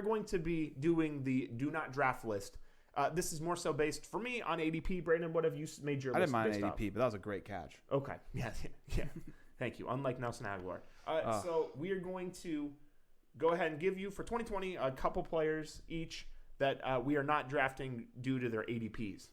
going to be doing the do not draft list. This is more so based for me on ADP. Brandon, what have you made your list based off? I didn't mind ADP, but that was a great catch. Okay. Yeah. Thank you. Unlike Nelson Aguilar. So we are going to go ahead and give you for 2020 a couple players each that we are not drafting due to their ADPs.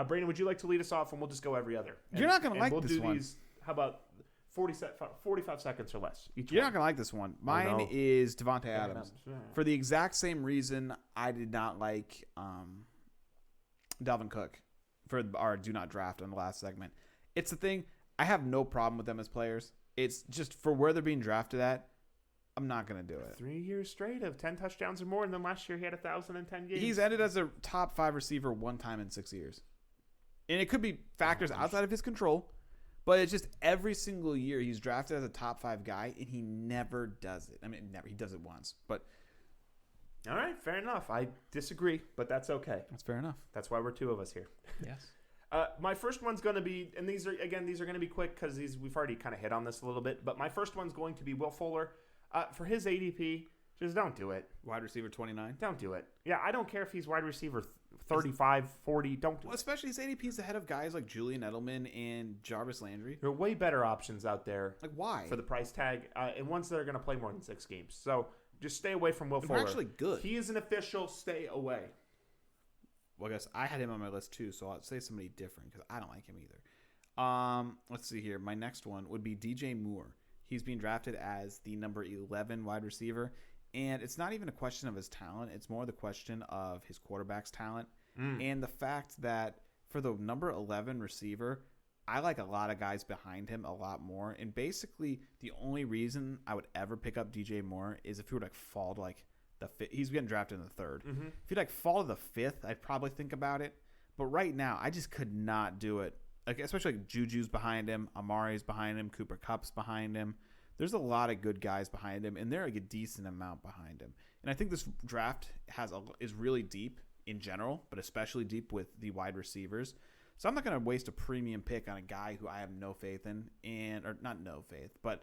Brandon, would you like to lead us off, and we'll just go every other? You're not going to like we'll this do one. These, how about 45 seconds or less each You're one? not going to like this one. Mine is Devontae Adams. Yeah. For the exact same reason I did not like Dalvin Cook for our do not draft in the last segment. It's the thing, I have no problem with them as players. It's just for where they're being drafted at, I'm not going to do it. 3 years straight of 10 touchdowns or more, and then last year he had 1,010 games. He's ended as a top 5 receiver one time in 6 years. And it could be factors outside of his control, but it's just every single year he's drafted as a top 5 guy, and he never does it. I mean, never. He does it once, but... All right, fair enough. I disagree, but that's okay. That's fair enough. That's why we're two of us here. Yes. My first one's going to be, and these are going to be quick because we've already kind of hit on this a little bit, but my first one's going to be Will Fuller. For his ADP, just don't do it. Wide receiver 29. Don't do it. Yeah, I don't care if he's wide receiver 35, 40. Don't do it. Especially his ADP is ahead of guys like Julian Edelman and Jarvis Landry. There are way better options out there. Like, why? For the price tag, and ones that are going to play more than 6 games. So just stay away from Will Fuller. They're actually good. He is an official. Stay away. Well, I guess I had him on my list too, so I'll say somebody different because I don't like him either. Let's see here. My next one would be DJ Moore. He's being drafted as the number 11 wide receiver, and it's not even a question of his talent. It's more the question of his quarterback's talent and the fact that for the number 11 receiver, I like a lot of guys behind him a lot more. And basically, the only reason I would ever pick up DJ Moore is if he would like fall to like the fifth. He's getting drafted in the 3rd. Mm-hmm. If he'd like fall to the 5th, I'd probably think about it. But right now, I just could not do it. Like, especially like Juju's behind him, Amari's behind him, Cooper Kupp's behind him. There's a lot of good guys behind him, and they're like a decent amount behind him. And I think this draft is really deep in general, but especially deep with the wide receivers. So I'm not going to waste a premium pick on a guy who I have no faith in, or not no faith, but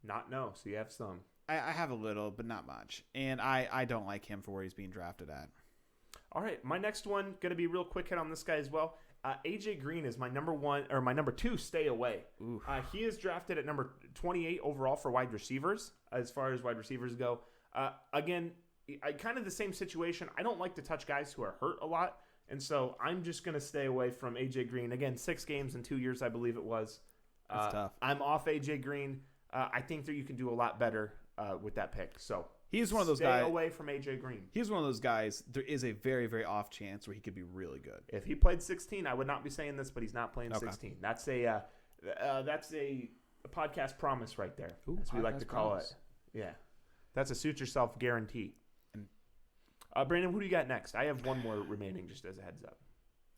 So you have some. I have a little, but not much. And I don't like him for where he's being drafted at. All right, my next one, going to be real quick hit on this guy as well. AJ Green is my number 2 stay away. He is drafted at number 28 overall for wide receivers, as far as wide receivers go. Again, kind of the same situation. I don't like to touch guys who are hurt a lot, and so I'm just going to stay away from AJ Green. Again, 6 games in 2 years, I believe it was. That's tough. I'm off AJ Green. I think that you can do a lot better with that pick. So he's one of those guys. Stay away from AJ Green. He's one of those guys. There is a very, very off chance where he could be really good. If he played 16, I would not be saying this, but he's not playing 16. That's a podcast promise right there, as we like to call it. Yeah, that's a suit yourself guarantee. Brandon, who do you got next? I have one more remaining, just as a heads up.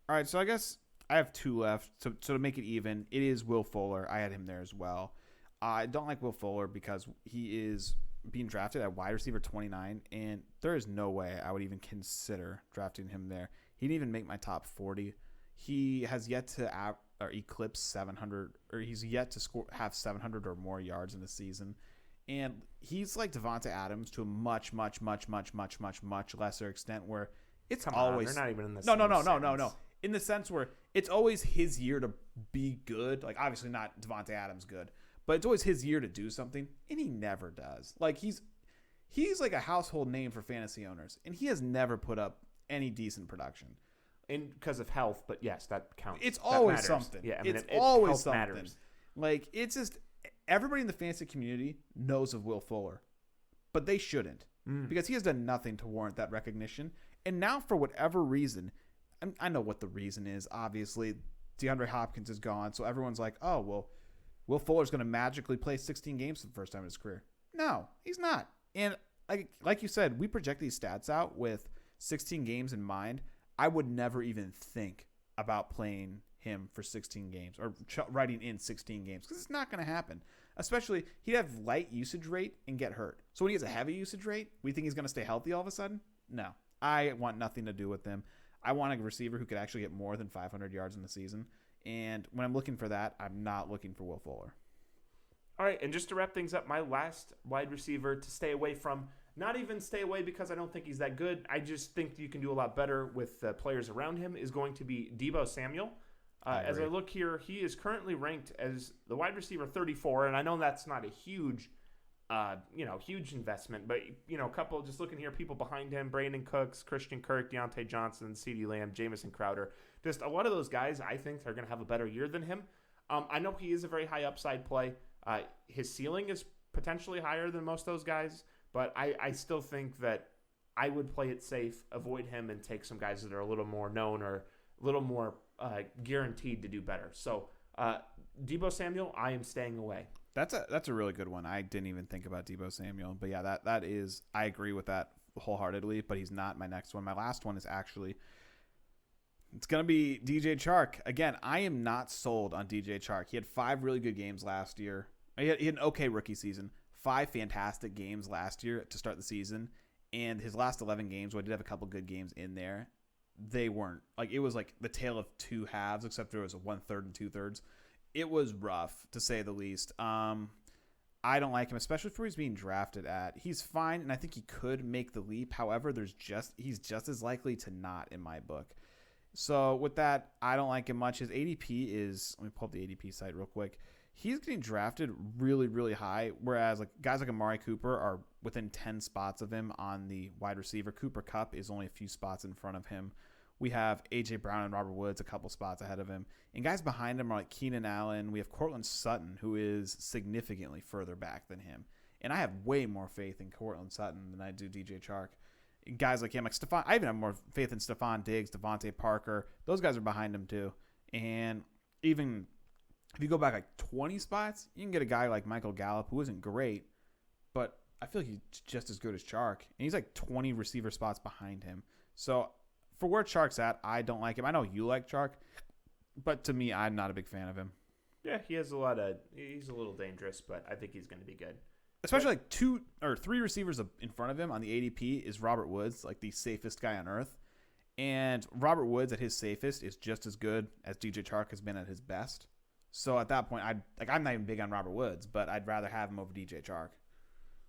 All right, so I guess I have 2 left. So to make it even, it is Will Fuller. I had him there as well. I don't like Will Fuller because he is being drafted at wide receiver 29, and there is no way I would even consider drafting him there. He didn't even make my top 40. He has yet to eclipse 700, or he's yet to have 700 or more yards in the season. And he's like Devontae Adams to a much, much, much, much, much, much, much lesser extent, where it's always they're not even in the no. In the sense where it's always his year to be good. Like, obviously not Devontae Adams good, but it's always his year to do something, and he never does. Like, he's like a household name for fantasy owners, and he has never put up any decent production. And because of health, but yes, that counts. It's that always matters. something. Yeah, I mean, it's always health something. matters. Like, it's just everybody in the fantasy community knows of Will Fuller, but they shouldn't because he has done nothing to warrant that recognition. And now, for whatever reason, I know what the reason is. Obviously, DeAndre Hopkins is gone, so everyone's like, "Oh, well, Will Fuller's going to magically play 16 games for the first time in his career." No, he's not. And like you said, we project these stats out with 16 games in mind. I would never even think about playing him for 16 games or writing in 16 games because it's not going to happen. Especially, he'd have light usage rate and get hurt. So when he has a heavy usage rate, we think he's going to stay healthy all of a sudden? No. I want nothing to do with him. I want a receiver who could actually get more than 500 yards in the season. And when I'm looking for that, I'm not looking for Will Fuller. All right, and just to wrap things up, my last wide receiver to stay away from, not even stay away because I don't think he's that good. I just think you can do a lot better with the players around him is going to be Deebo Samuel. As I look here, he is currently ranked as the wide receiver 34, and I know that's not a huge investment, but a couple, just looking here, people behind him, Brandon Cooks, Christian Kirk, Deontay Johnson, CeeDee Lamb, Jamison Crowder, just a lot of those guys I think are going to have a better year than him. I know he is a very high upside play. His ceiling is potentially higher than most of those guys, but I still think that I would play it safe, avoid him, and take some guys that are a little more known or a little more guaranteed to do better. So Deebo Samuel, I am staying away. That's a really good one. I didn't even think about Deebo Samuel, but yeah, that is, I agree with that wholeheartedly. But he's not my next one. My last one is actually, it's gonna be DJ Chark. Again, I am not sold on DJ Chark. He had 5 really good games last year. He had an okay rookie season. 5 fantastic games last year to start the season, and his last 11 games, well, I did have a couple good games in there. They weren't like, it was like the tale of two halves, except there was a 1/3 and 2/3. It was rough, to say the least. I don't like him, especially for he's being drafted at. He's fine, and I think he could make the leap. However, he's just as likely to not in my book. So with that, I don't like him much. His ADP is, let me pull up the ADP site real quick. He's getting drafted really, really high, whereas like guys like Amari Cooper are within 10 spots of him on the wide receiver. Cooper Kupp is only a few spots in front of him. We have A.J. Brown and Robert Woods a couple spots ahead of him. And guys behind him are like Keenan Allen. We have Courtland Sutton, who is significantly further back than him. And I have way more faith in Courtland Sutton than I do DJ Chark. And guys like him, like Stephon, I even have more faith in Stephon Diggs, Devontae Parker. Those guys are behind him too. And even if you go back like 20 spots, you can get a guy like Michael Gallup, who isn't great, but I feel like he's just as good as Chark. And he's like 20 receiver spots behind him. So for where Chark's at, I don't like him. I know you like Chark, but to me, I'm not a big fan of him. Yeah, he's a little dangerous, but I think he's going to be good. Especially like 2 or 3 receivers in front of him on the ADP is Robert Woods, like the safest guy on earth. And Robert Woods at his safest is just as good as DJ Chark has been at his best. So at that point, I'm not even big on Robert Woods, but I'd rather have him over DJ Chark.